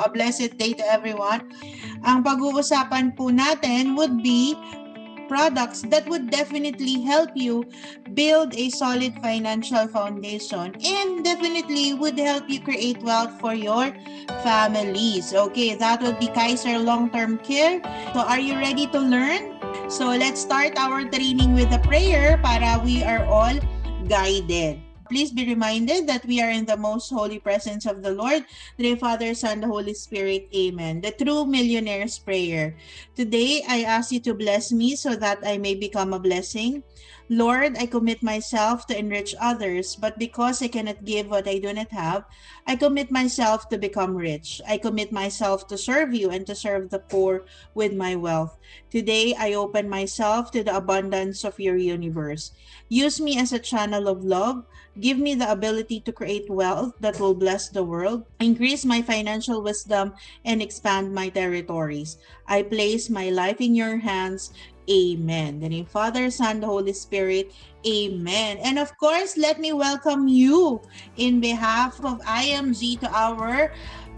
a blessed day to everyone. Ang pag-uusapan po natin would be products that would definitely help you build a solid financial foundation and definitely would help you create wealth for your families. Okay, that would be Kaiser Long-Term Care. So are you ready to learn? So let's start our training with a prayer para we are all guided. Please be reminded that we are in the most holy presence of the Lord, the Father, Son, the Holy Spirit. Amen. The true millionaire's prayer. Today, I ask you to bless me so that I may become a blessing. Lord, I commit myself to enrich others, but because I cannot give what I do not have, I commit myself to become rich. I commit myself to serve you and to serve the poor with my wealth. Today, I open myself to the abundance of your universe. Use me as a channel of love. Give me the ability to create wealth that will bless the world, increase my financial wisdom, and expand my territories. I place my life in your hands. Amen. In the name of Father, Son, the Holy Spirit. Amen. And of course, let me welcome you in behalf of IMZ to our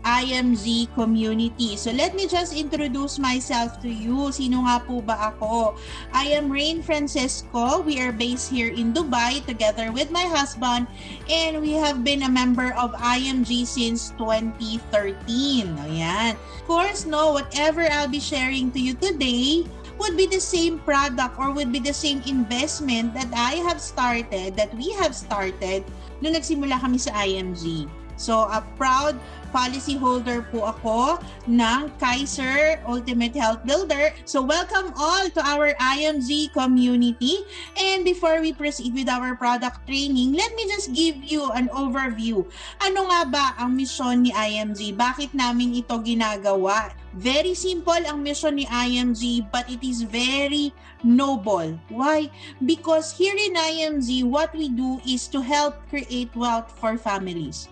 IMZ community. So let me just introduce myself to you. Sino nga po ba ako? I am Rain Francisco. We are based here in Dubai together with my husband, and we have been a member of IMG since 2013. Ayan. Of course, no, whatever I'll be sharing to you today would be the same product or would be the same investment that I have started, that we have started nung nagsimula kami sa IMG. So, a proud policy holder po ako ng Kaiser Ultimate Health Builder. So, welcome all to our IMZ community. And before we proceed with our product training, let me just give you an overview. Ano nga ba ang misyon ni IMZ? Bakit namin ito ginagawa? Very simple ang mission ni IMZ, but it is very noble. Why? Because here in IMZ, what we do is to help create wealth for families.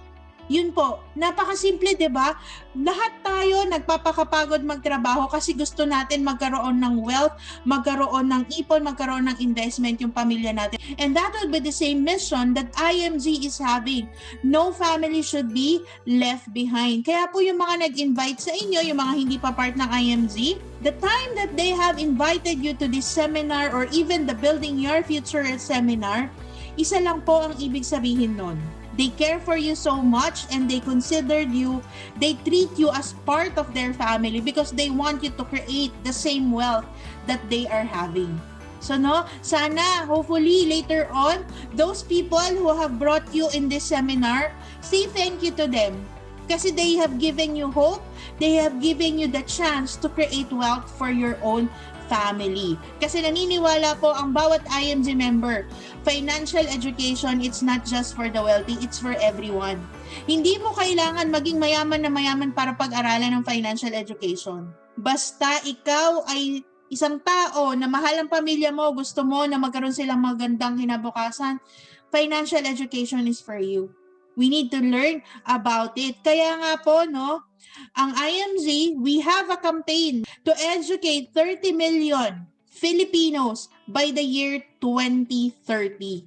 Yun po, napakasimple, 'di ba? Lahat tayo nagpapakapagod magtrabaho kasi gusto natin magkaroon ng wealth, magkaroon ng ipon, magkaroon ng investment yung pamilya natin. And that will be the same mission that IMZ is having. No family should be left behind. Kaya po yung mga nag-invite sa inyo, yung mga hindi pa part ng IMZ, the time that they have invited you to this seminar or even the Building Your Future seminar, isa lang po ang ibig sabihin nun. They care for you so much and they considered you, they treat you as part of their family because they want you to create the same wealth that they are having. So no, sana hopefully later on, those people who have brought you in this seminar, say thank you to them. Kasi they have given you hope, they have given you the chance to create wealth for your own family. Kasi naniniwala po ang bawat IMZ member, financial education, it's not just for the wealthy, it's for everyone. Hindi mo kailangan maging mayaman na mayaman para pag-aralan ng financial education. Basta ikaw ay isang tao na mahal ang pamilya mo, gusto mo na magkaroon silang magandang kinabukasan, financial education is for you. We need to learn about it. Kaya nga po, no, ang IMZ, we have a campaign to educate 30 million Filipinos by the year 2030.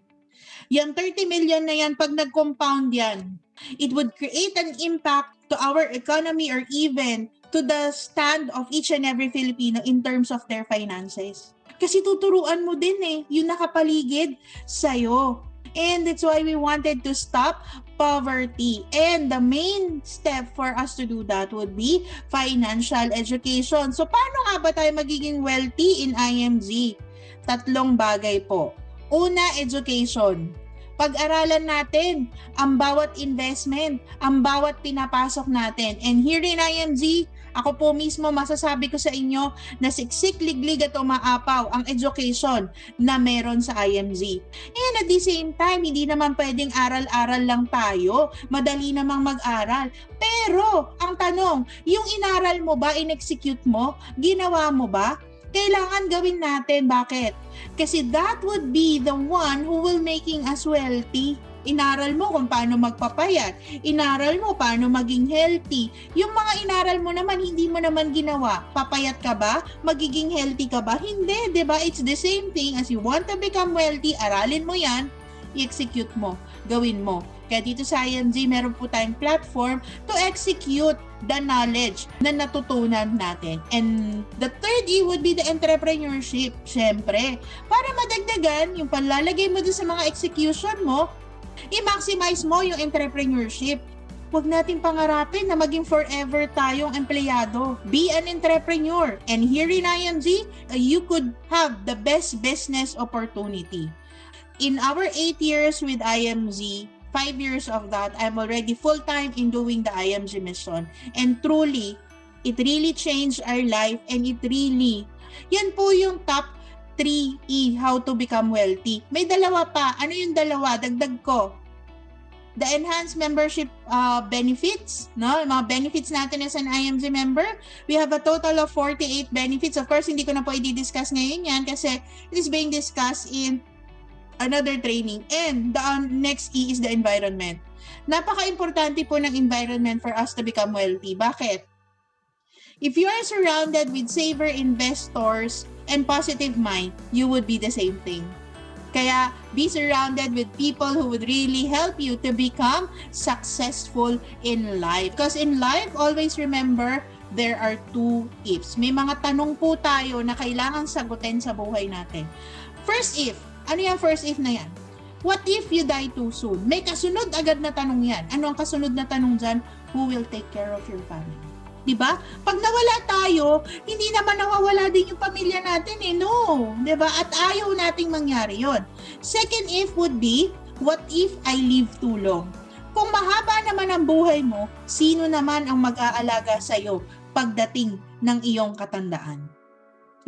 Yung 30 million na yan, pag nag-compound yan, it would create an impact to our economy or even to the stand of each and every Filipino in terms of their finances. Kasi tuturuan mo din yung nakapaligid sa'yo. And that's why we wanted to stop poverty. And the main step for us to do that would be financial education. So, paano nga ba tayo magiging wealthy in IMZ? Tatlong bagay po. Una, education. Pag-aralan natin ang bawat investment, ang bawat pinapasok natin. And here in IMZ, ako po mismo masasabi ko sa inyo na siksik, liglig at umaapaw ang education na meron sa IMZ. And at the same time, hindi naman pwedeng aral-aral lang tayo. Madali namang mag-aral. Pero, ang tanong, yung inaral mo ba, in-execute mo, ginawa mo ba? Kailangan gawin natin. Bakit? Kasi that would be the one who will making us wealthy. Inaral mo kung paano magpapayat. Inaral mo paano maging healthy. Yung mga inaral mo naman, hindi mo naman ginawa. Papayat ka ba? Magiging healthy ka ba? Hindi, di ba? It's the same thing as you want to become wealthy. Aralin mo yan, i-execute mo. gawin mo. Kaya dito sa IMG, meron po tayong platform to execute the knowledge na natutunan natin. And the third E would be the entrepreneurship. Siyempre, para madagdagan yung panlalagay mo dun sa mga execution mo, i-maximize mo yung entrepreneurship. Huwag natin pangarapin na maging forever tayong empleyado. Be an entrepreneur. And here in IMG, you could have the best business opportunity. In our 8 years with IMG, 5 years of that, I'm already full-time in doing the IMG mission. And truly, it really changed our life and it really, yan po yung top 3E, how to become wealthy. May dalawa pa. Ano yung dalawa? Dagdag ko. The enhanced membership benefits, no? Yung mga benefits natin as an IMG member, we have a total of 48 benefits. Of course, hindi ko na po i-discuss ngayon yan kasi it is being discussed in another training. And the next E is the environment. Napaka-importante po ng environment for us to become wealthy. Bakit? If you are surrounded with saver investors and positive mind, you would be the same thing. Kaya be surrounded with people who would really help you to become successful in life. Because in life, always remember, there are 2 ifs. May mga tanong po tayo na kailangan sagutin sa buhay natin. First if, ano yung first if na yan? What if you die too soon? May kasunod agad na tanong yan. Ano ang kasunod na tanong dyan? Who will take care of your family? Diba? Pag nawala tayo, hindi naman nawawala din yung pamilya natin no. Diba? At ayaw nating mangyari yon. Second if would be, what if I live too long? Kung mahaba naman ang buhay mo, sino naman ang mag-aalaga sa'yo pagdating ng iyong katandaan?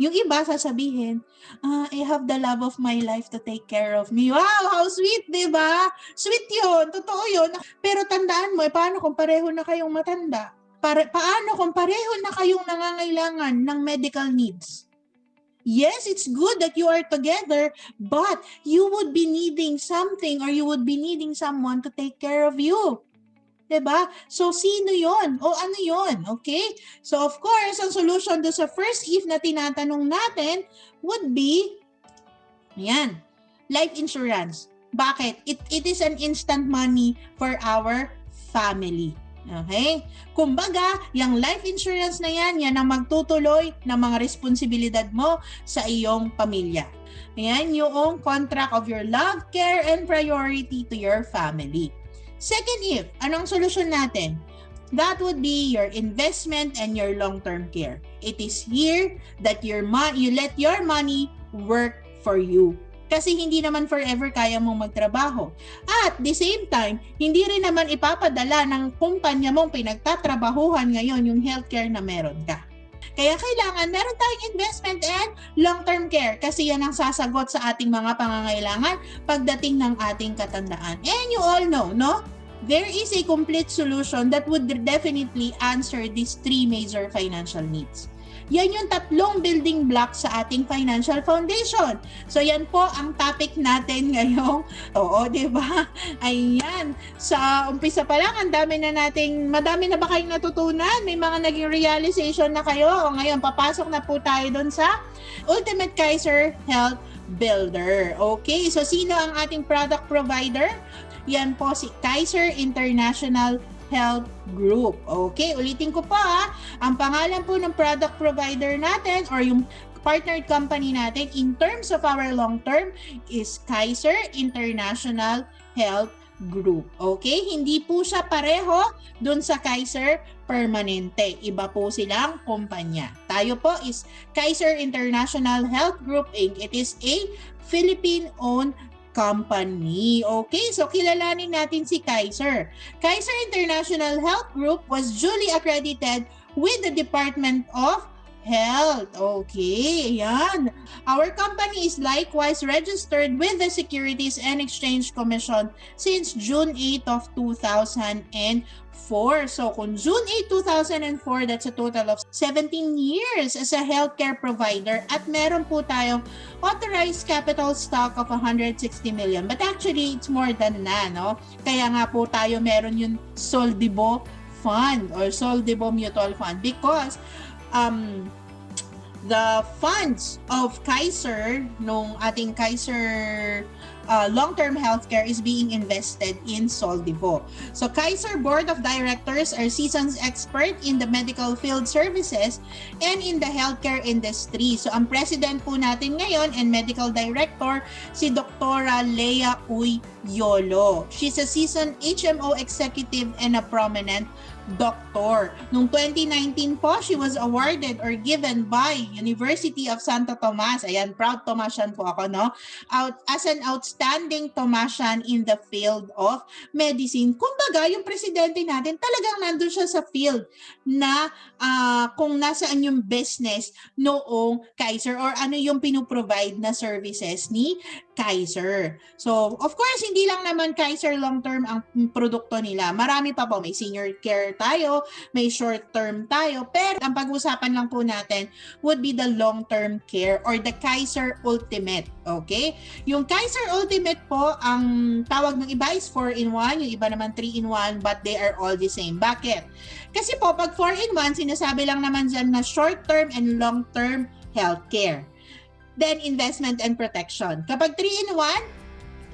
Yung iba sasabihin, I have the love of my life to take care of me. Wow, how sweet, diba? Sweet yun, totoo yun. Pero tandaan mo, paano kung pareho na kayong matanda? Paano kung pareho na kayong nangangailangan ng medical needs? Yes, it's good that you are together, but you would be needing something or you would be needing someone to take care of you. Diba? So, sino yon? O ano yon? Okay? So, of course, ang solution do sa first if na tinatanong natin would be, yan, life insurance. Bakit? It is an instant money for our family. Okay? Kumbaga, yung life insurance na yan ang magtutuloy ng mga responsibilidad mo sa iyong pamilya. Ayan, yung contract of your love, care, and priority to your family. Second if, anong solusyon natin? That would be your investment and your long-term care. It is here that you let your money work for you. Kasi hindi naman forever kaya mong magtrabaho. At the same time, hindi rin naman ipapadala ng kumpanya mong pinagtatrabahuhan ngayon yung healthcare na meron ka. Kaya kailangan meron tayong investment and long-term care kasi yan ang sasagot sa ating mga pangangailangan pagdating ng ating katandaan. And you all know, no? There is a complete solution that would definitely answer these 3 major financial needs. Yan yung 3 building blocks sa ating financial foundation. So yan po ang topic natin ngayong, di ba? Ayan. Sa umpisa pa lang, madami na ba kayong natutunan? May mga naging realization na kayo? O ngayon, papasok na po tayo dun sa Ultimate Kaiser Health Builder. Okay, so sino ang ating product provider? Yan po si Kaiser International Health Group. Okay, ulitin ko pa ang pangalan po ng product provider natin or yung partnered company natin in terms of our long term is Kaiser International Health Group. Okay, hindi po siya pareho dun sa Kaiser Permanente. Iba po silang kumpanya. Tayo po is Kaiser International Health Group Inc. It is a Philippine-owned company. Okay, so kilalanin natin si Kaiser. Kaiser International Health Group was duly accredited with the Department of Health. Okay, yan. Our company is likewise registered with the Securities and Exchange Commission since June 8 of 2004. So kung June 8, 2004, that's a total of 17 years as a healthcare provider at meron po tayong authorized capital stock of 160 million. But actually, it's more than na, no? Kaya nga po tayo meron yung Soldibo Fund or Soldibo Mutual Fund because the funds of Kaiser, nung ating Kaiser long-term healthcare is being invested in Soldivo. So Kaiser Board of Directors are seasoned expert in the medical field services and in the healthcare industry. So ang president po natin ngayon and medical director si Dr. Lea Uy Yolo. She's a seasoned HMO executive and a prominent doctor. Noong 2019 po, she was awarded or given by University of Santo Tomas. Ayan, proud Tomasian po ako, no? As an outstanding Tomasian in the field of medicine. Kumbaga, yung presidente natin, talagang nandun siya sa field na kung nasaan yung business noong Kaiser or ano yung pinuprovide na services ni Kaiser. So, of course, hindi lang naman Kaiser long-term ang produkto nila. Marami pa po. May senior care tayo, may short-term tayo. Pero ang pag-usapan lang po natin would be the long-term care or the Kaiser Ultimate. Okay? Yung Kaiser Ultimate po, ang tawag ng iba is 4-in-1, yung iba naman 3-in-1, but they are all the same. Bakit? Kasi po, pag 4-in-1, sinasabi lang naman dyan na short-term and long-term healthcare. Then, investment and protection. Kapag 3-in-1,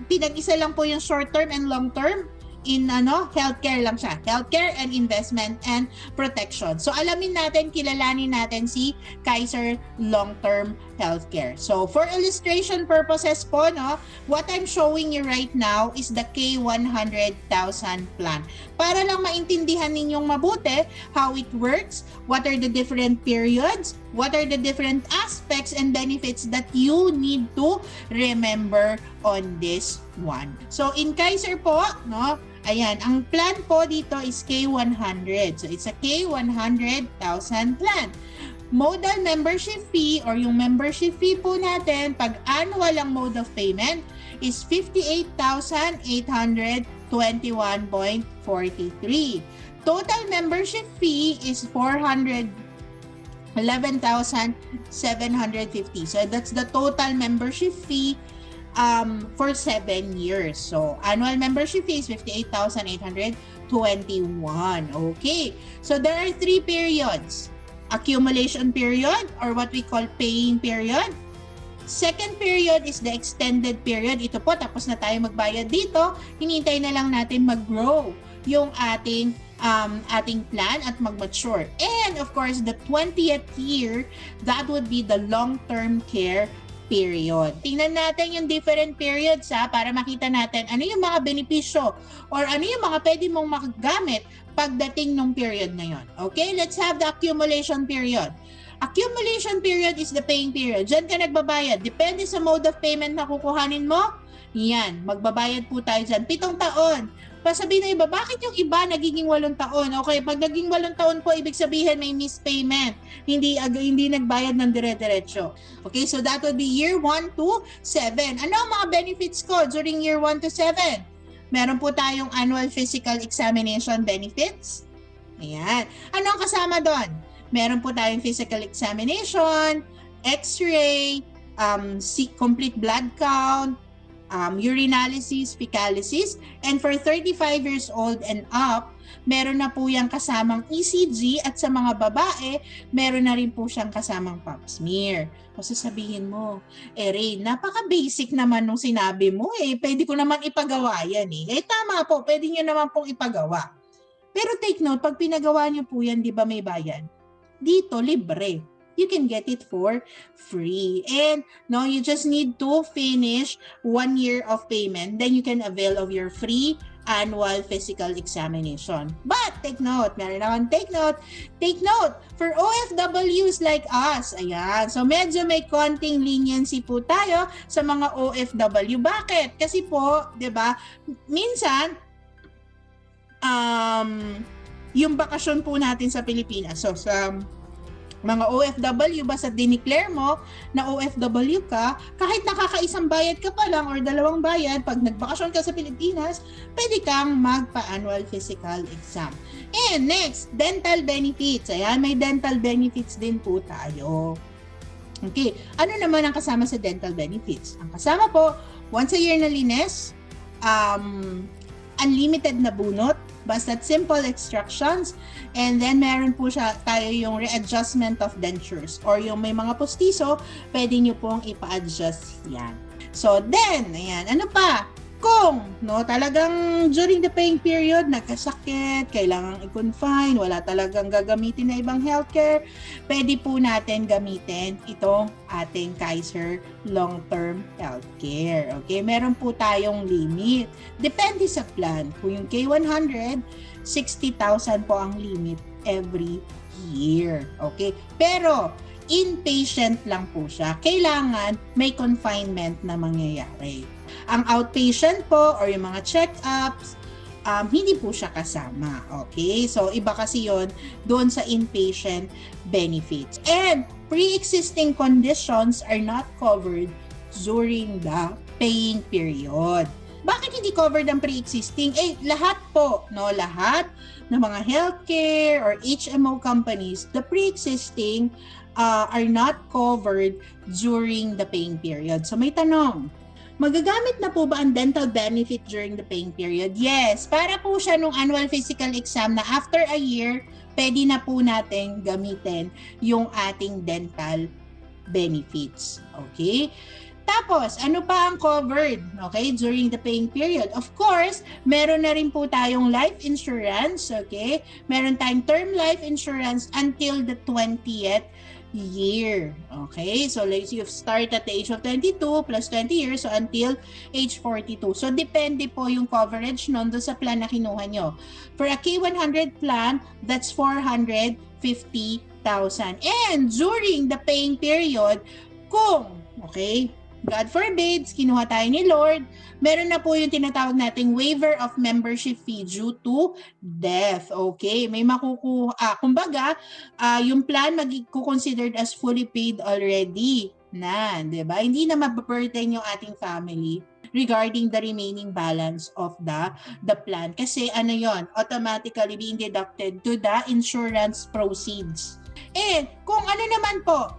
pinag-isa lang po yung short-term and long-term. In healthcare lang siya. Healthcare and investment and protection. So, alamin natin, kilalanin natin si Kaiser Long-Term Healthcare. So, for illustration purposes po, what I'm showing you right now is the K100,000 plan. Para lang maintindihan ninyong mabuti how it works, what are the different periods, what are the different aspects and benefits that you need to remember on this one. So, in Kaiser po, ayan, ang plan po dito is K100. So, it's a K100,000 plan. Modal membership fee or yung membership fee po natin, pag annual ang mode of payment, is 58,821.43. Total membership fee is 411,750. So, that's the total membership fee for 7 years. So, annual membership fee is 58,821. Okay. So, there are 3 periods. Accumulation period or what we call paying period. Second period is the extended period. Ito po, tapos na tayo magbayad dito. Hinintay na lang natin mag-grow yung ating plan at mag-mature. And of course, the 20th year, that would be the long-term care period. Tingnan natin yung different periods para makita natin ano yung mga benepisyo or ano yung mga pwede mong makagamit pagdating ng period na yon. Okay, let's have the accumulation period. Accumulation period is the paying period. Diyan ka nagbabayad. Depende sa mode of payment na kukuhanin mo. Yan, magbabayad po tayo dyan. 7 taon. Pasabihin na iba, bakit yung iba nagiging 8 taon? Okay, pag naging 8 taon po, ibig sabihin may missed payment. Hindi nagbayad ng dire-diretso. Okay, so that would be year 1 to 7. Ano ang mga benefits ko during year 1 to 7? Meron po tayong annual physical examination benefits. Ayan. Ano ang kasama doon? Meron po tayong physical examination, x-ray, complete blood count, urinalysis, fecalysis, and for 35 years old and up, meron na po yung kasamang ECG at sa mga babae, meron na rin po siyang kasamang pap smear. O sasabihin mo, Ray, napaka-basic naman nung sinabi mo pwede ko naman ipagawa yan tama po, pwede nyo naman pong ipagawa. Pero take note, pag pinagawa nyo po yan, di ba may bayad? Dito, libre. You can get it for free. And you just need to finish 1 year of payment. Then you can avail of your free annual physical examination. But take note, meron akong take note for OFWs like us. Ayan. So medyo may konting leniency po tayo sa mga OFW. Bakit? Kasi po, 'di ba? Minsan yung bakasyon po natin sa Pilipinas. So sa mga OFW, basta dineclare mo na OFW ka, kahit nakakaisang bayad ka pa lang or 2 bayad, pag nagbakasyon ka sa Pilipinas, pwede kang magpa-annual physical exam. And next, dental benefits. Ayan, may dental benefits din po tayo. Okay, ano naman ang kasama sa dental benefits? Ang kasama po, once a year na linis, unlimited na bunot, basta simple extractions, and then meron po tayo yung readjustment of dentures or yung may mga postiso, pwede nyo pong ipa-adjust yan. So then, ayan, ano pa? Kung talagang during the paying period, nagkasakit, kailangang i-confine, wala talagang gagamitin na ibang healthcare, pwede po natin gamitin itong ating Kaiser Long-Term Healthcare. Okay, meron po tayong limit. Depende sa plan. Kung yung K100, 60,000 po ang limit every year. Okay, pero inpatient lang po siya. Kailangan may confinement na mangyayari. Ang outpatient po or yung mga check-ups, hindi po siya kasama. Okay? So, iba kasi yon doon sa inpatient benefits. And pre-existing conditions are not covered during the paying period. Bakit hindi covered ang pre-existing? Lahat po, lahat ng mga healthcare or HMO companies, the pre-existing are not covered during the paying period. So may tanong, magagamit na po ba ang dental benefit during the paying period? Yes, para po siya nung annual physical exam na after a year, pwede na po natin gamitin yung ating dental benefits. Okay? Tapos, ano pa ang covered, okay, during the paying period? Of course, meron na rin po tayong life insurance, okay? Meron tayong term life insurance until the 20th year. Okay? So, like you start at the age of 22 plus 20 years, so until age 42. So, depende po yung coverage nun doon sa plan na kinuha nyo. For a K100 plan, that's 450,000. And during the paying period, kung, okay, God forbid, kinuha tayo ni Lord, meron na po yung tinatawag nating waiver of membership fee due to death. Okay, may makukuha. Kumbaga, yung plan mag-considered as fully paid already na, di ba? Hindi na mababurden yung ating family regarding the remaining balance of the plan. Kasi ano yon, automatically being deducted to the insurance proceeds. And kung ano naman po,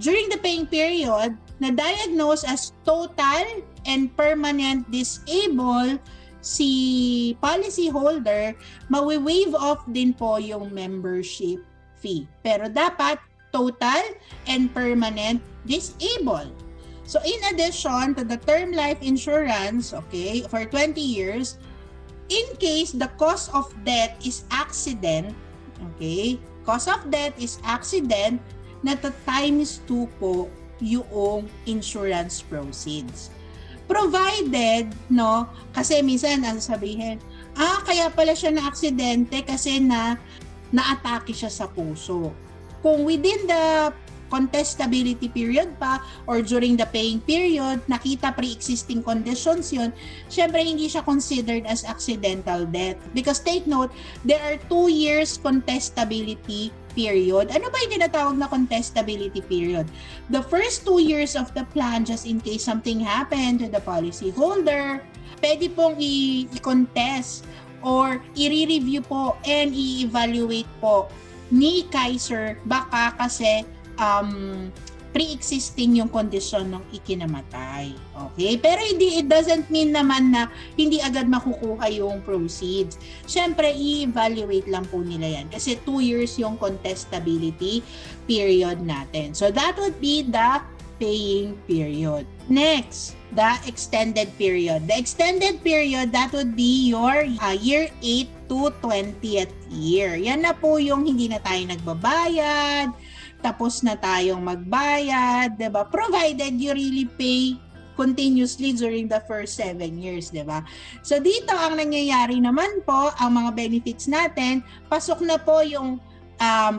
during the paying period, na-diagnose as total and permanent disabled si policyholder, mawi-waive off din po yung membership fee. Pero dapat total and permanent disabled. So in addition to the term life insurance, okay, for 20 years, in case the cause of death is accident, okay, cause of death is accident, na times 2 po yung insurance proceeds. Provided, kasi minsan ang sabihin, kaya pala siya na aksidente kasi na-atake siya sa puso. Kung within the contestability period pa or during the paying period, nakita pre-existing conditions yun, syempre hindi siya considered as accidental death. Because take note, there are 2 years contestability period. Ano ba yung tinatawag na contestability period? The first 2 years of the plan, just in case something happened to the policy holder, pwede pong i-contest or i-review po and i-evaluate po ni Kaiser, baka kasi pre-existing yung kondisyon ng ikinamatay. Okay? Pero it doesn't mean naman na hindi agad makukuha yung proceeds. Siyempre, i-evaluate lang po nila yan. Kasi 2 years yung contestability period natin. So, that would be the paying period. Next, the extended period. The extended period, that would be your year 8 to 20th year. Yan na po yung hindi na tayo nagbabayad, tapos na tayong magbayad, diba? Provided you really pay continuously during the first 7 years, diba? So dito ang nangyayari naman po, ang mga benefits natin, pasok na po yung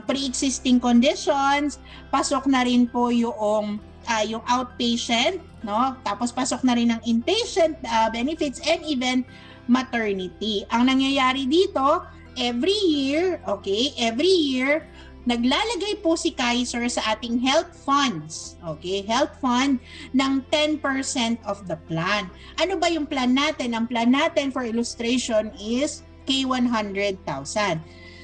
pre-existing conditions, pasok na rin po yung outpatient, tapos pasok na rin ang inpatient benefits and even maternity. Ang nangyayari dito, every year, naglalagay po si Kaiser sa ating health funds, health fund ng 10% of the plan. Ano ba yung plan natin? Ang plan natin for illustration is K100,000.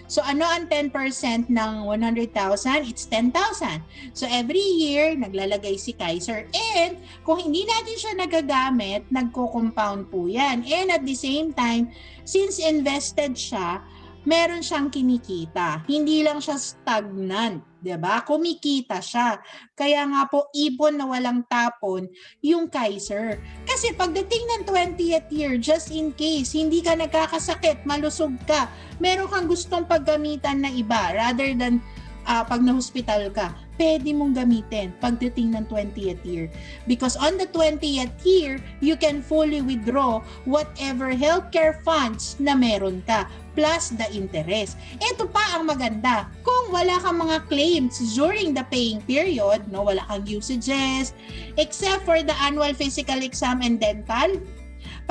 So ano ang 10% ng 100,000? It's 10,000. So every year, naglalagay si Kaiser. And kung hindi natin siya nagagamit, nagko-compound po yan. And at the same time, since invested siya, meron siyang kinikita. Hindi lang siya stagnant. 'Di ba? Kumikita siya. Kaya nga po, ipon na walang tapon yung Kaiser. Kasi pagdating ng 20th year, just in case, hindi ka nagkakasakit, malusog ka, meron kang gustong paggamitan na iba rather than pag na-hospital ka, pwede mong gamitin pagdating ng 20th year. Because on the 20th year, you can fully withdraw whatever healthcare funds na meron ka, plus the interest. Ito pa ang maganda. Kung wala kang mga claims during the paying period, no, wala kang usages, except for the annual physical exam and dental,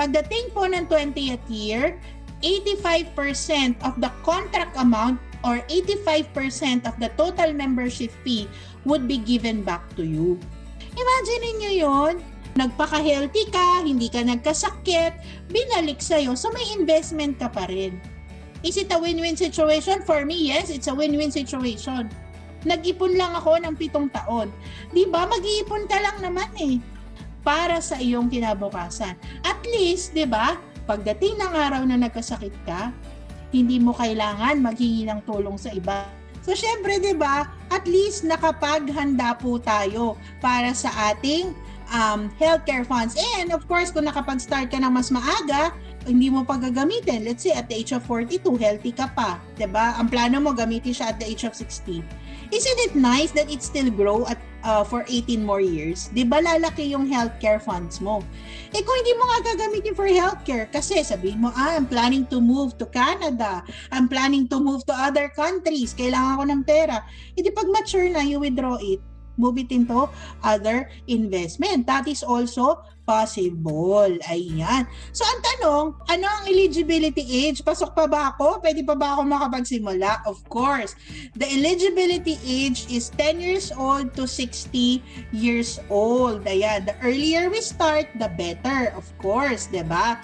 pagdating po ng 20th year, 85% of the contract amount or 85% of the total membership fee would be given back to you. Imagine niyo yon, nagpaka-healthy ka, hindi ka nagkasakit, binalik sa'yo, so may investment ka pa rin. Is it a win-win situation? For me, yes, it's a win-win situation. Nag-ipon lang ako ng 7 taon. Diba, mag-iipon ka lang naman para sa iyong kinabukasan. At least, diba, pagdating ng araw na nagkasakit ka, hindi mo kailangan maghingi ng tulong sa iba. So, syempre, diba, at least nakapaghanda po tayo para sa ating healthcare funds. And, of course, kung nakapag-start ka na mas maaga, hindi mo pa gagamitin. Let's say, at the age of 42, healthy ka pa. Diba? Ang plano mo, gamitin siya at the age of 60. Isn't it nice that it still grow at for 18 more years? Diba lalaki yung healthcare funds mo? Kung hindi mo nga gagamitin for healthcare, kasi sabihin mo, I'm planning to move to Canada, I'm planning to move to other countries, kailangan ko ng pera. Pag mature na, you withdraw it, move it into other investment. That is also possible. Ayan. So, ang tanong, ano ang eligibility age? Pasok pa ba ako? Pwede pa ba ako makapagsimula? Of course. The eligibility age is 10 years old to 60 years old. Ayan. The earlier we start, the better. Of course. Diba?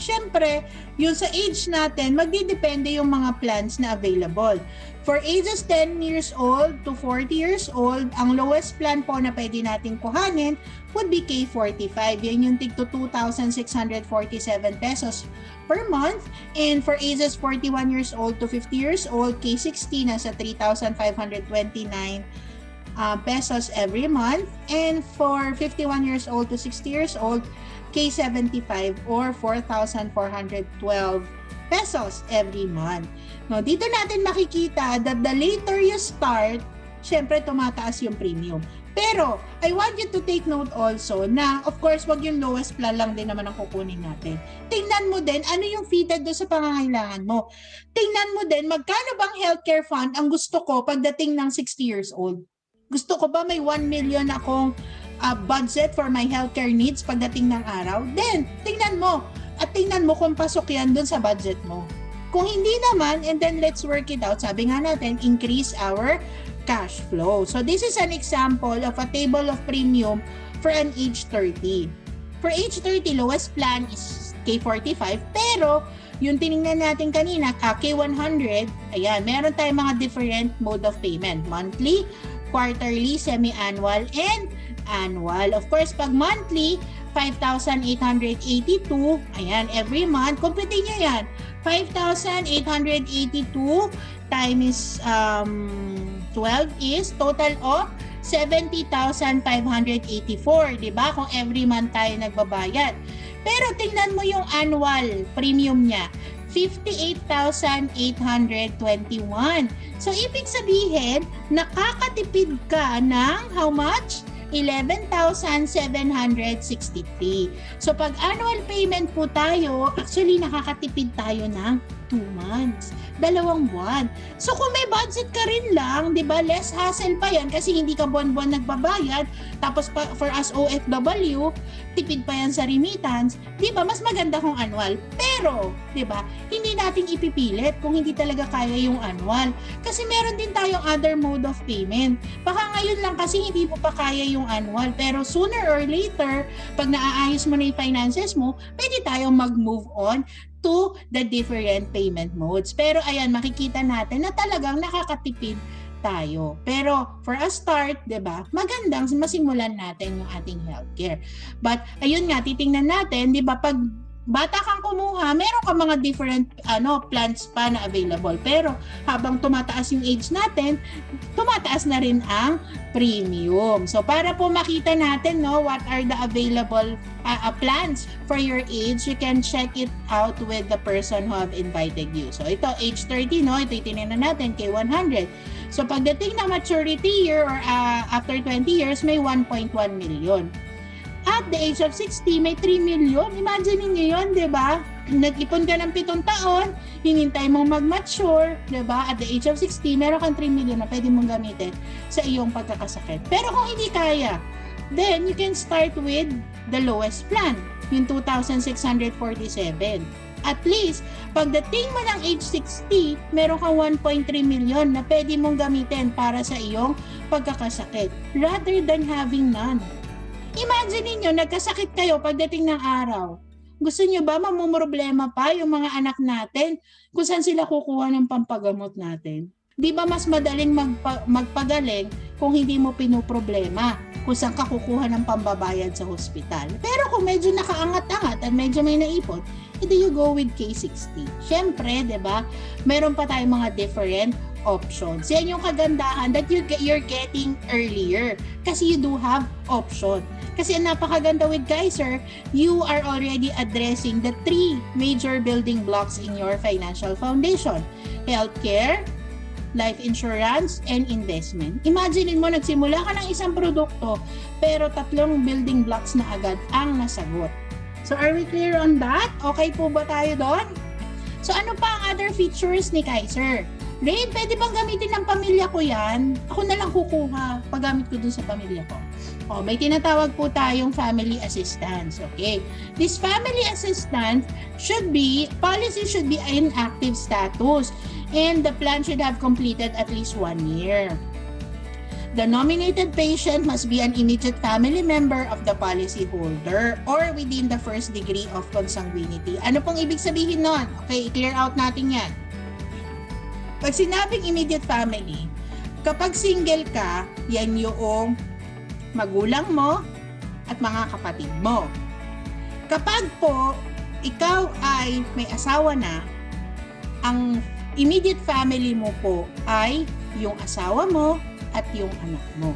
Siyempre, yun sa age natin, magdidepende yung mga plans na available. For ages 10 years old to 40 years old, ang lowest plan po na pwede natin kuhanin would be K45. Yan yung tig to 2,647 pesos per month. And for ages 41 years old to 50 years old, K60 nasa 3,529 pesos every month. And for 51 years old to 60 years old, K75 or 4,412 pesos every month. No, dito natin makikita that the later you start, syempre tumataas yung premium. Pero, I want you to take note also na, of course, wag yung lowest plan lang din naman ang kukunin natin. Tingnan mo din, ano yung fitted doon sa pangangailangan mo. Tingnan mo din, magkano bang healthcare fund ang gusto ko pagdating ng 60 years old? Gusto ko ba may 1 million akong budget for my healthcare needs pagdating ng araw? Then, tingnan mo. At tingnan mo kung pasok yan dun sa budget mo. Kung hindi naman, and then let's work it out. Sabi nga natin, increase our cash flow. So this is an example of a table of premium for an age 30. For age 30, lowest plan is K45, pero yung tinignan natin kanina, K100, ayan, meron tayong mga different mode of payment. Monthly, quarterly, semi-annual, and annual. Of course, pag monthly, 5,882, ayan, every month, computin nyo yan, 5,882 times 12 is total of 70,584, diba? Kung every month tayo nagbabayad. Pero tingnan mo yung annual premium niya, 58,821. So, ibig sabihin, nakakatipid ka ng how much? 11,763. So, pag annual payment po tayo, actually nakakatipid tayo ng 2 months. 2 buwan. So, kung may budget ka rin lang, di ba, less hassle pa yan kasi hindi ka buwan-buwan nagbabayad. Tapos, for us OFW, tipid pa yan sa remittance. Di ba, mas maganda kung annual. Pero, di ba, hindi natin ipipilit kung hindi talaga kaya yung annual. Kasi meron din tayong other mode of payment. Baka ngayon lang kasi hindi mo pa kaya yung annual. Pero sooner or later, pag naaayos mo na yung finances mo, pwede tayong mag-move on to the different payment modes. Pero ayan, makikita natin na talagang nakakatipid tayo. Pero for a start, 'di ba? Magandang masimulan natin yung ating healthcare. But ayun nga, titingnan natin, 'di ba, pag bata kang kumuha, meron ka mga different plans pa na available. Pero habang tumataas yung age natin, tumataas na rin ang premium. So para po makita natin what are the available plans for your age, you can check it out with the person who have invited you. So ito, age 30, ito itinignan natin kay 100. So pagdating na maturity year or after 20 years, may 1.1 million. At the age of 60, may 3 million. Imagine niyo yun, di ba? Nag-ipon ka ng 7 taon, hinintay mong mag-mature, di ba? At the age of 60, meron kang 3 million na pwede mong gamitin sa iyong pagkakasakit. Pero kung hindi kaya, then you can start with the lowest plan, yung 2,647. At least, pagdating mo ng age 60, meron kang 1.3 million na pwede mong gamitin para sa iyong pagkakasakit rather than having none. Imagine niyo nagkasakit kayo pagdating ng araw. Gusto niyo ba mamumroblema pa yung mga anak natin kung saan sila kukuha ng pampagamot natin? Di ba mas madaling magpagaling kung hindi mo pinoproblema kung saan ka kukuha ng pambabayad sa hospital? Pero kung medyo nakaangat-angat at medyo may naipon, edi you go with K60. Siyempre, di ba, meron pa tayong mga different options. Yan yung kagandahan that you're getting earlier kasi you do have option. Kasi ang napakaganda with Kaiser, you are already addressing the 3 major building blocks in your financial foundation. Healthcare, life insurance, and investment. Imagine mo, nagsimula ka ng isang produkto, pero 3 building blocks na agad ang nasagot. So are we clear on that? Okay po ba tayo doon? So ano pa ang other features ni Kaiser? Rain, pwede bang gamitin ng pamilya ko yan? Ako na lang kukuha paggamit ko dun sa pamilya ko. May tinatawag po tayong family assistance. Okay. This family assistance policy should be in active status and the plan should have completed at least 1 year. The nominated patient must be an immediate family member of the policyholder or within the first degree of consanguinity. Ano pong ibig sabihin nun? Okay, i-clear out natin yan. Pag sinabing immediate family, kapag single ka, yan yung magulang mo at mga kapatid mo. Kapag po ikaw ay may asawa na, ang immediate family mo po ay yung asawa mo at yung anak mo.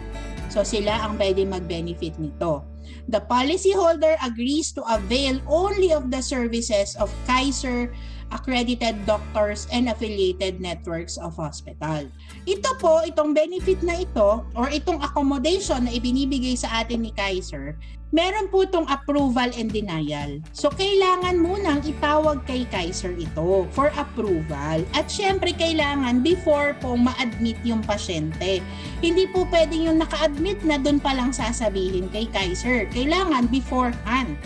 So sila ang pwede mag-benefit nito. The policyholder agrees to avail only of the services of Kaiser accredited doctors and affiliated networks of hospital. Ito po, itong benefit na ito or itong accommodation na ibinibigay sa atin ni Kaiser, meron po itong approval and denial. So kailangan munang itawag kay Kaiser ito for approval. At syempre kailangan before po ma-admit yung pasyente. Hindi po pwedeng yung naka-admit na doon pa lang sasabihin kay Kaiser. Kailangan beforehand.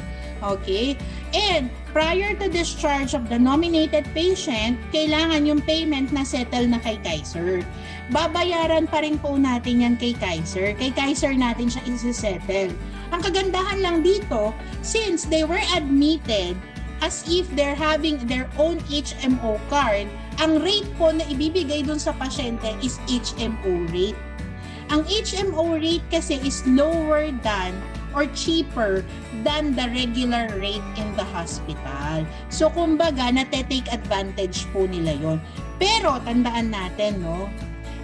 Okay? And prior to discharge of the nominated patient, kailangan yung payment na settle na kay Kaiser. Babayaran pa rin po natin yan kay Kaiser. Kay Kaiser natin siya isi-settle. Ang kagandahan lang dito, since they were admitted as if they're having their own HMO card, ang rate po na ibibigay dun sa pasyente is HMO rate. Ang HMO rate kasi is lower than or cheaper than the regular rate in the hospital. So, kumbaga, nate-take advantage po nila yon. Pero, tandaan natin,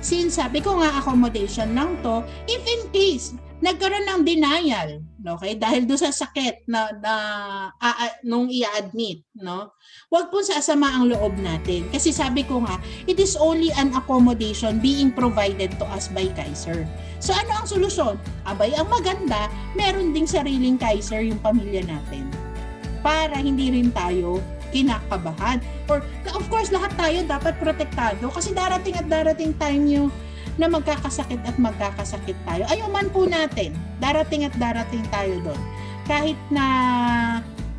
since sabi ko nga accommodation lang to, if in case, nagkaroon ng denial, okay, dahil doon sa sakit nung i-admit, huwag po sasama ang loob natin. Kasi sabi ko nga, it is only an accommodation being provided to us by Kaiser. So ano ang solusyon? Abay, ang maganda, meron ding sariling Kaiser yung pamilya natin. Para hindi rin tayo kinakabahan. Or, of course, lahat tayo dapat protektado kasi darating at darating time nyo na magkakasakit at magkakasakit tayo. Ayaw man po natin, darating at darating tayo doon. Kahit na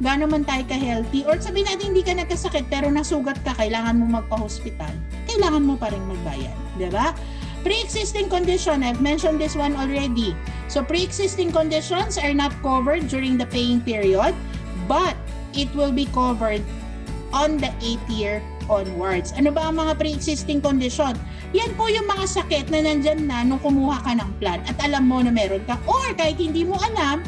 gaano man tayo ka-healthy, or sabihin natin hindi ka nagkasakit pero nasugat ka, kailangan mo magpa-hospital, kailangan mo pa rin magbayad. Diba? Pre-existing condition, I've mentioned this one already. So, pre-existing conditions are not covered during the paying period, but it will be covered on the 8th year onwards. Ano ba ang mga pre-existing condition? Yan po yung mga sakit na nandyan na nung kumuha ka ng plan at alam mo na meron ka, or kahit hindi mo alam,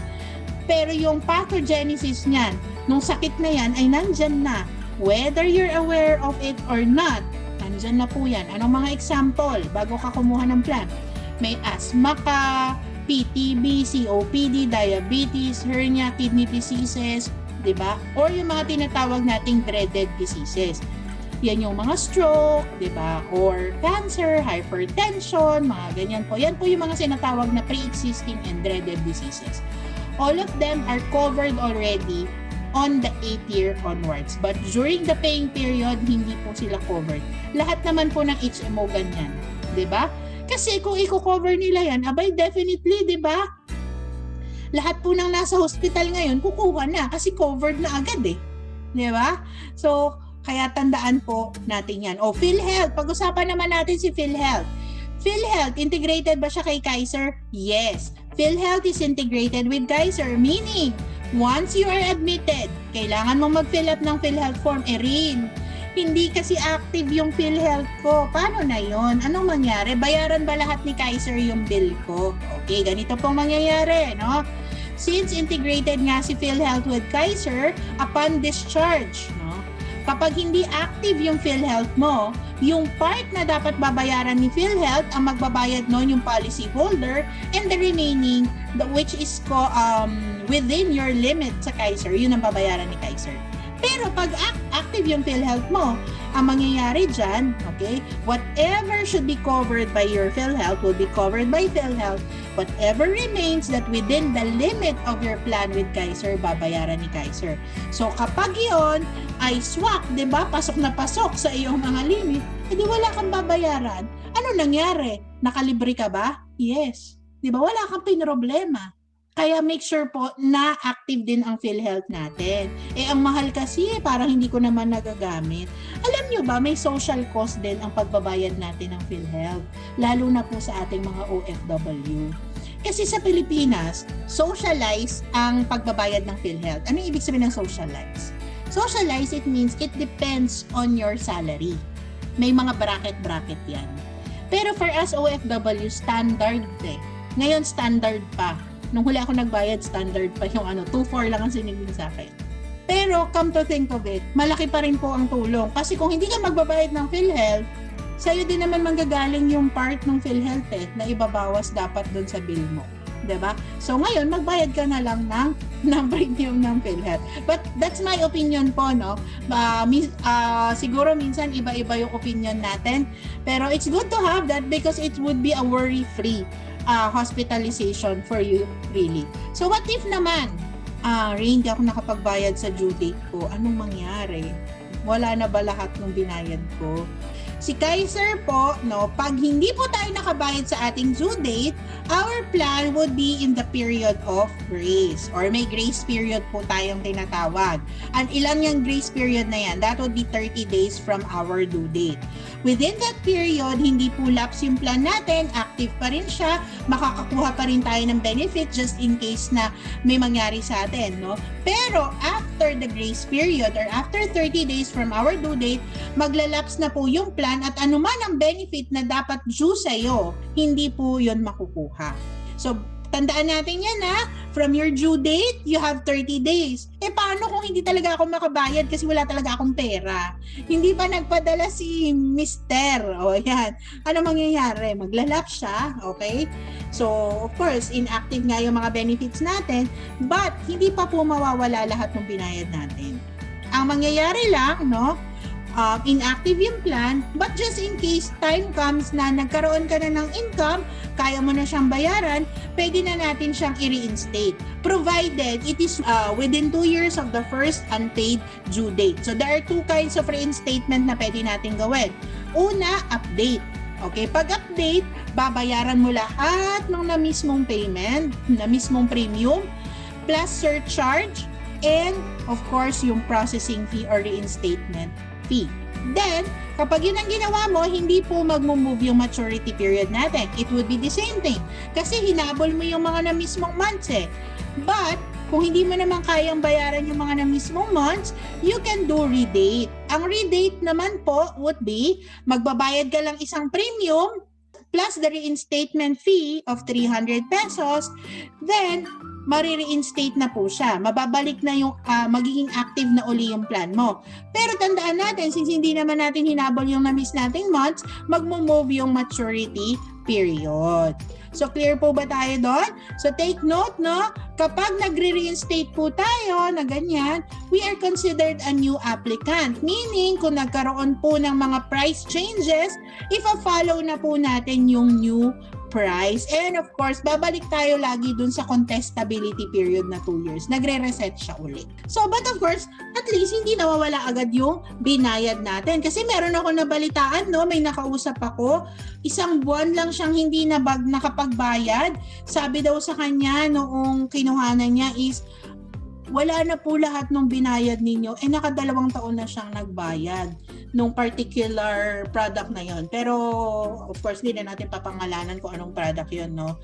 pero yung pathogenesis niyan nung sakit na yan ay nandyan na. Whether you're aware of it or not, nandyan na po yan. Anong mga example bago ka kumuha ng plan? May asthma ka, PTB, COPD, diabetes, hernia, kidney diseases, diba? Or yung mga tinatawag nating dreaded diseases. Yan yung mga stroke, diba? Or cancer, hypertension, mga ganyan po. Yan po yung mga sinatawag na pre-existing and dreaded diseases. All of them are covered already on the 8th year onwards. But during the paying period, hindi po sila covered. Lahat naman po ng HMO ganyan, diba? Kasi kung i-cover nila yan, abay definitely, diba? Lahat po ng nasa hospital ngayon, kukuha na kasi covered na agad eh. Diba? So, kaya tandaan po natin yan. O, PhilHealth. Pag-usapan naman natin si PhilHealth. PhilHealth, integrated ba siya kay Kaiser? Yes. PhilHealth is integrated with Kaiser. Meaning, once you are admitted, kailangan mo mag-fill up ng PhilHealth form. Rin, hindi kasi active yung PhilHealth ko. Paano na yon? Anong mangyari? Bayaran ba lahat ni Kaiser yung bill ko? Okay, ganito pong mangyayari, no? Since integrated nga si PhilHealth with Kaiser, upon discharge, no? Kapag hindi active yung PhilHealth mo, yung part na dapat babayaran ni PhilHealth, ang magbabayad nun yung policy holder, and the remaining, which is within your limit sa Kaiser, yun ang babayaran ni Kaiser. Pero pag active yung PhilHealth mo, ang mangyayari dyan, okay, whatever should be covered by your PhilHealth will be covered by PhilHealth. Whatever remains that within the limit of your plan with Kaiser, babayaran ni Kaiser. So kapag yon ay swak, di ba, pasok na pasok sa iyong mga limit, edi wala kang babayaran. Ano nangyari? Nakalibre ka ba? Yes. Di ba, wala kang pinroblema. Kaya make sure po na active din ang PhilHealth natin. Eh, ang mahal kasi, parang hindi ko naman nagagamit. Alam nyo ba, may social cost din ang pagbabayad natin ng PhilHealth. Lalo na po sa ating mga OFW. Kasi sa Pilipinas, socialize ang pagbabayad ng PhilHealth. Ano ibig sabihin ng socialize? Socialize, it means it depends on your salary. May mga bracket-bracket yan. Pero for us OFW, standard eh. Ngayon, standard pa. Nung huli ako nagbayad, standard pa yung 2,400 lang ang sinigil sa akin. Pero come to think of it, malaki pa rin po ang tulong. Kasi kung hindi ka magbabayad ng PhilHealth, sa'yo din naman manggagaling yung part ng PhilHealth na ibabawas dapat doon sa bill mo. Diba? So ngayon, magbayad ka na lang ng premium ng PhilHealth. But that's my opinion po, no? Siguro minsan iba-iba yung opinion natin. Pero it's good to have that because it would be a worry-free hospitalization for you, really. So what if naman, hindi ako nakapagbayad sa due date ko, anong mangyari? Wala na ba lahat ng binayad ko? Si Kaiser po, no, pag hindi po tayo nakabayad sa ating due date, our plan would be in the period of grace or may grace period po tayong tinatawag. And ilan yung grace period na yan? That would be 30 days from our due date. Within that period, hindi po lapse yung plan natin, active pa rin siya, makakakuha pa rin tayo ng benefit just in case na may mangyari sa atin, no? Pero after the grace period or after 30 days from our due date, maglalapse na po yung plan at anuman ang benefit na dapat due sa'yo, hindi po yun makukuha. So, tandaan natin yan from your due date, you have 30 days. Eh paano kung hindi talaga ako makabayad kasi wala talaga akong pera? Hindi pa nagpadala si Mister. O yan. Ano mangyayari? Maglalapse siya, okay? So, of course, inactive nga yung mga benefits natin, but hindi pa po mawawala lahat ng binayad natin. Ang mangyayari lang, no? Inactive yung plan, but just in case time comes na nagkaroon ka na ng income, kaya mo na siyang bayaran, pwede na natin siyang i-reinstate. Provided it is within 2 years of the first unpaid due date. So there are two kinds of reinstatement na pwede natin gawin. Una, update. Okay, pag-update, babayaran mo lahat ng na mismong payment, na mismong premium, plus surcharge, and of course, yung processing fee or reinstatement fee. Then, kapag yun ang ginawa mo, hindi po mag-move yung maturity period natin. It would be the same thing. Kasi hinabol mo yung mga na mismong months eh. But, kung hindi mo naman kayang bayaran yung mga na mismong months, you can do redate. Ang redate naman po would be, magbabayad ka lang isang premium plus the reinstatement fee of 300 pesos. Then, marireinstate na po siya. Mababalik na yung magiging active na uli yung plan mo. Pero tandaan natin, since hindi naman natin hinabol yung na-miss nating months, magmo-move yung maturity period. So, clear po ba tayo doon? So, take note, no? Kapag nagre-reinstate po tayo na ganyan, we are considered a new applicant. Meaning, kung nagkaroon po ng mga price changes, ifa-follow na po natin yung new price. And of course, babalik tayo lagi dun sa contestability period na 2 years. Nagre-reset siya ulit. So, but of course, at least hindi nawawala agad yung binayad natin. Kasi meron ako nabalitaan, no? May nakausap ako, 1 buwan lang siyang hindi nakapagbayad. Sabi daw sa kanya noong kinuhanan niya is, wala na po lahat ng binayad ninyo. Naka2 taon na siyang nagbayad nung particular product na yon. Pero, of course, hindi na natin papangalanan kung anong product yon, no?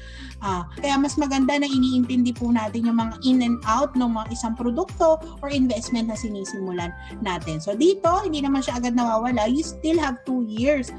Kaya mas maganda na iniintindi po natin yung mga in and out ng mga isang produkto or investment na sinisimulan natin. So, dito, hindi naman siya agad nawawala. You still have 2 years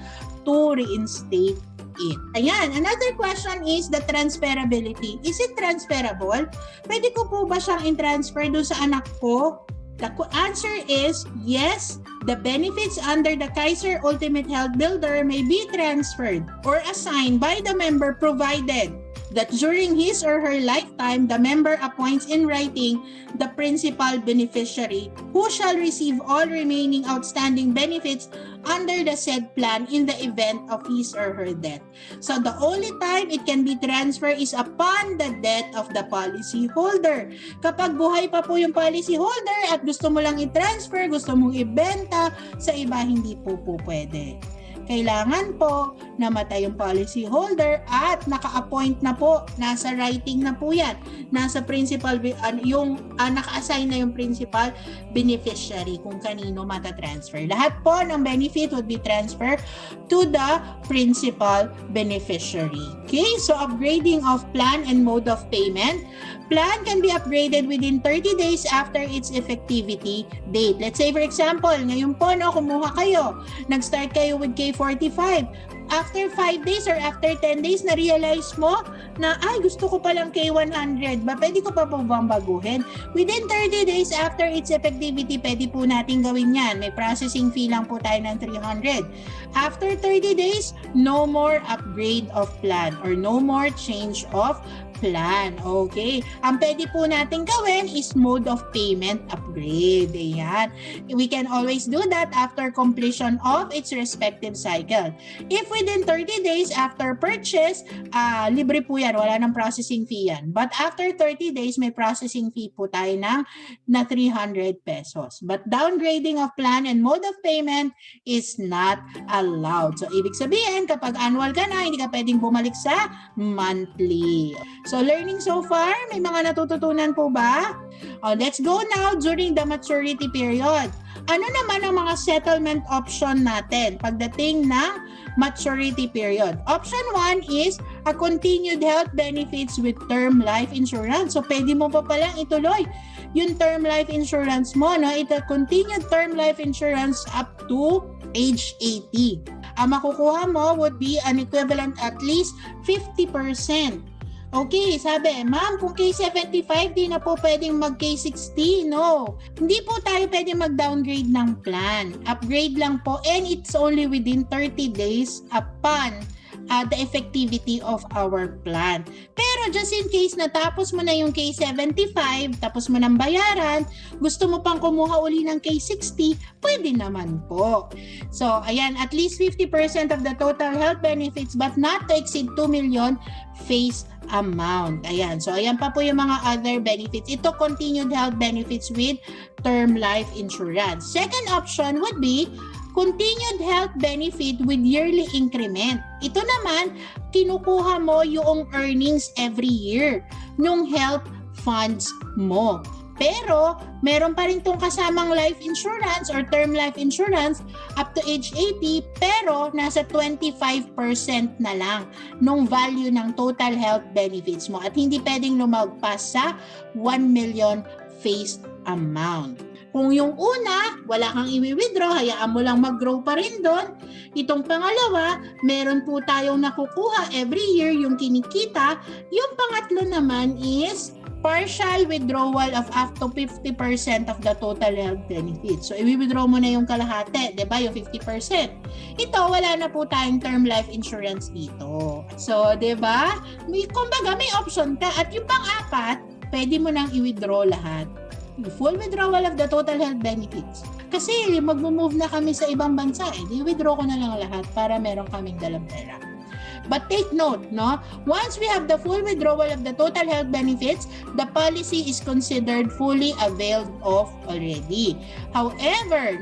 to reinstate it. Ayan, another question is the transferability. Is it transferable? Pwede ko po ba siyang in-transfer doon sa anak ko? The answer is yes. The benefits under the Kaiser Ultimate Health Builder may be transferred or assigned by the member provided that during his or her lifetime, the member appoints in writing the principal beneficiary who shall receive all remaining outstanding benefits under the said plan in the event of his or her death. So the only time it can be transferred is upon the death of the policy holder. Kapag buhay pa po yung policy holder at gusto mo lang i-transfer, gusto mong ibenta, sa iba hindi po pwede. Kailangan po namatay yung policy holder at naka-appoint na po, nasa writing na po yan, nasa principal, naka-assign na yung principal beneficiary kung kanino matatransfer. Lahat po ng benefit would be transferred to the principal beneficiary. Okay, so upgrading of plan and mode of payment. Plan can be upgraded within 30 days after its effectivity date. Let's say for example, ngayon po kumuha kayo, nag-start kayo with K45. After 5 days or after 10 days, na-realize mo na, gusto ko palang K100. Pwede ko pa po bang baguhin? Within 30 days after its effectivity, pwede po natin gawin yan. May processing fee lang po tayo ng 300. After 30 days, no more upgrade of plan or no more change of plan. Okay. Ang pwede po natin gawin is mode of payment upgrade. Ayan. We can always do that after completion of its respective cycle. If within 30 days after purchase, libre po yan. Wala ng processing fee yan. But after 30 days, may processing fee po tayo na 300 pesos. But downgrading of plan and mode of payment is not allowed. So, ibig sabihin, kapag annual ka na, hindi ka pwedeng bumalik sa monthly. So, learning so far, may mga natututunan po ba? Let's go now during the maturity period. Ano naman ang mga settlement option natin pagdating ng maturity period? Option 1 is a continued health benefits with term life insurance. So, pwede mo pa palang ituloy yung term life insurance mo, no? Ito, continued term life insurance up to age 80. Ang makukuha mo would be an equivalent at least 50%. Okay, sabi, ma'am, kung K75, di na po pwedeng mag-K60, no. Hindi po tayo pwedeng mag-downgrade ng plan. Upgrade lang po, and it's only within 30 days upon the effectivity of our plan. Pero just in case natapos mo na yung K75, tapos mo ng bayaran, gusto mo pang kumuha uli ng K60, pwede naman po. So, ayan, at least 50% of the total health benefits but not to exceed 2 million face amount. Ayan. So, ayan pa po yung mga other benefits. Ito, continued health benefits with term life insurance. Second option would be continued health benefit with yearly increment. Ito naman, kinukuha mo yung earnings every year nung health funds mo. Pero, meron pa rin itong kasamang life insurance or term life insurance up to age 80, pero nasa 25% na lang nung value ng total health benefits mo. At hindi pwedeng lumagpas sa 1 million face amount. Kung yung una, wala kang i-withdraw, hayaan mo lang mag-grow pa rin doon. Itong pangalawa, meron po tayong nakukuha every year yung kinikita. Yung pangatlo naman is partial withdrawal of up to 50% of the total health benefits. So, i-withdraw mo na yung kalahati, di ba? Yung 50%. Ito, wala na po tayong term life insurance dito. So, di ba? Kumbaga, may option ka. At yung pang-apat, pwede mo nang i-withdraw lahat. Yung full withdrawal of the total health benefits. Kasi mag-move na kami sa ibang bansa, i-withdraw ko na lang lahat para meron kaming dalang pera. But take note, no? Once we have the full withdrawal of the total health benefits, the policy is considered fully availed of already. However,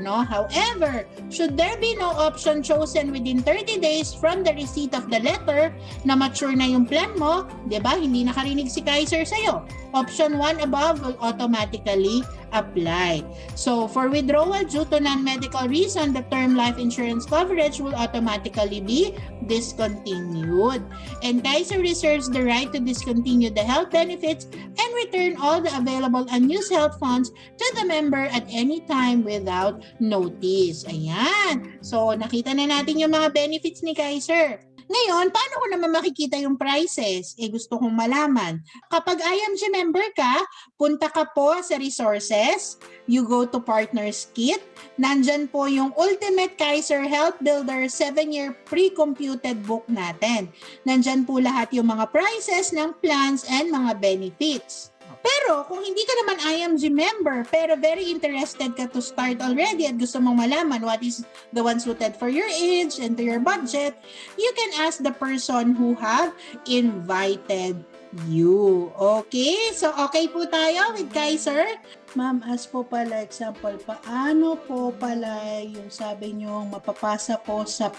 should there be no option chosen within 30 days from the receipt of the letter na mature na yung plan mo, 'di ba? Hindi nakarinig si Kaiser sa'yo. Option 1 above will automatically apply. So, for withdrawal due to non-medical reason, the term life insurance coverage will automatically be discontinued. And Kaiser reserves the right to discontinue the health benefits and return all the available unused health funds to the member at any time without notice. Ayan. So, nakita na natin yung mga benefits ni Kaiser. Ngayon, paano ko naman makikita yung prices? Gusto kong malaman. Kapag IMG member ka, punta ka po sa resources, you go to Partners Kit, nandyan po yung Ultimate Kaiser Health Builder 7-year pre-computed book natin. Nandyan po lahat yung mga prices ng plans and mga benefits. Pero kung hindi ka naman IMG member pero very interested ka to start already at gusto mong malaman what is the one suited for your age and to your budget, you can ask the person who have invited you. Okay? So, okay po tayo with Kaiser? Ma'am, as po pala example, paano po pala yung sabi nyo mapapasa po sa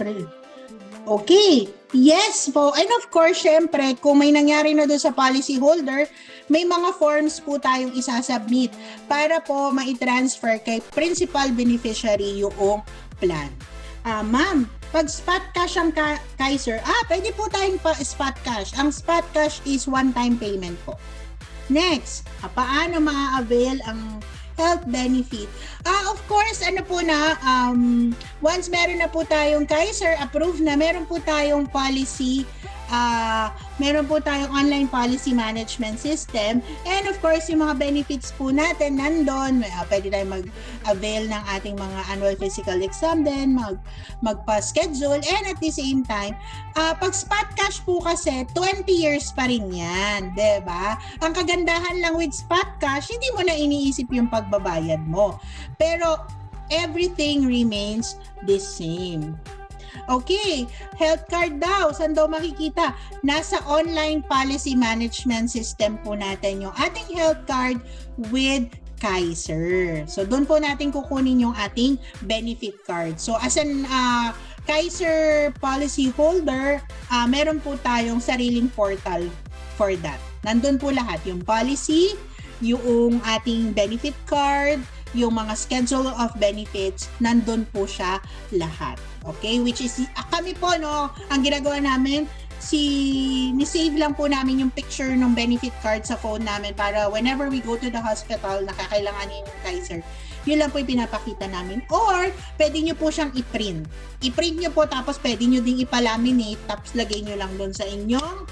Okay. Yes po. And of course, syempre, kung may nangyari na doon sa policy holder, may mga forms po tayong isasubmit para po ma-transfer kay principal beneficiary yung plan. Ma'am, pag spot cash ang Kaiser, pwede po tayong spot cash. Ang spot cash is one-time payment po. Next, paano ma-avail ang health benefit? Of course, once meron na po tayong Kaiser approved na, meron po tayong policy, meron po tayong online policy management system, and of course, yung mga benefits po natin nandun, pwede tayong mag-avail ng ating mga annual physical exam din, magpa-schedule, and at the same time, pag spot cash po kasi, 20 years pa rin yan, diba? Ang kagandahan lang with spot cash, hindi mo na iniisip yung pagbabayad mo. Pero, everything remains the same. Okay, health card daw. Saan daw makikita? Nasa online policy management system po natin yung ating health card with Kaiser. So, doon po natin kukunin yung ating benefit card. So, as an Kaiser policy holder, meron po tayong sariling portal for that. Nandun po lahat. Yung policy, yung ating benefit card, yung mga schedule of benefits, nandun po siya lahat. Okay? Which is, kami po, ang ginagawa namin, ni-save lang po namin yung picture ng benefit card sa phone namin para whenever we go to the hospital, nakakailanganin yung Kaiser, yun lang po yung pinapakita namin. Or, pwede nyo po siyang i-print. I-print nyo po, tapos pwede nyo ding ipalaminate, tapos lagay nyo lang doon sa inyong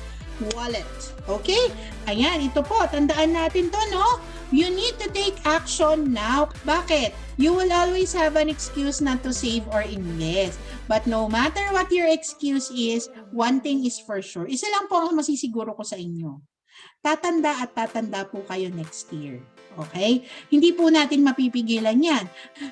wallet. Okay? Ayan, ito po. Tandaan natin to, no? You need to take action now. Bakit? You will always have an excuse not to save or invest. But no matter what your excuse is, one thing is for sure. Isa lang po ang masisiguro ko sa inyo. Tatanda at tatanda po kayo next year. Okay? Hindi po natin mapipigilan yan.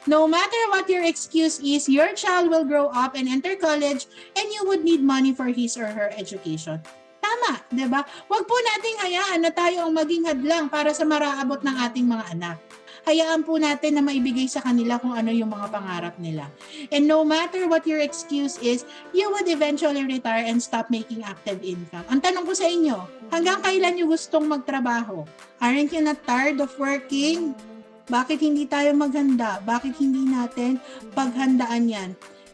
No matter what your excuse is, your child will grow up and enter college and you would need money for his or her education. Tama, 'di ba? Huwag po nating hayaan na tayo ang maging hadlang para sa maraabot ng ating mga anak. Hayaan po natin na maibigay sa kanila kung ano yung mga pangarap nila. And no matter what your excuse is, you would eventually retire and stop making active income. Ang tanong ko sa inyo, hanggang kailan nyo gustong magtrabaho? Aren't you not tired of working? Bakit hindi tayo maghanda? Bakit hindi natin paghandaan yan?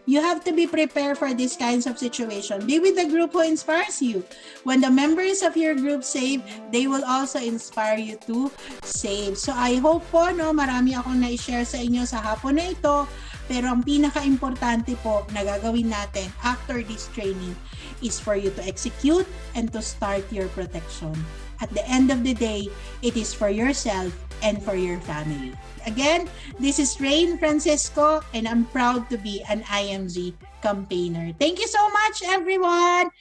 You have to be prepared for these kinds of situations. Be with the group who inspires you. When the members of your group save, they will also inspire you to save. So I hope po, marami akong na-share sa inyo sa hapon na ito. Pero ang pinaka-importante po na gagawin natin after this training is for you to execute and to start your protection At the end of the day, it is for yourself and for your family. Again, this is Rain Francisco, and I'm proud to be an IMZ campaigner. Thank you so much, everyone!